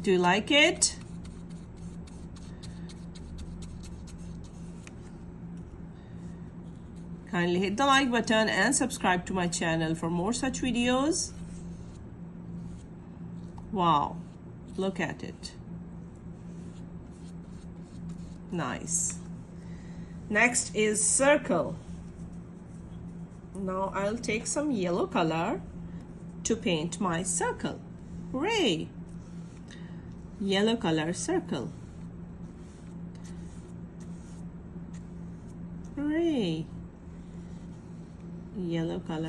Do you like it? Kindly hit the like button and subscribe to my channel for more such videos. Wow, look at it. Nice. Next is circle. Now I'll take some yellow color to paint my circle. Hooray! Yellow color circle. Hooray! Yellow color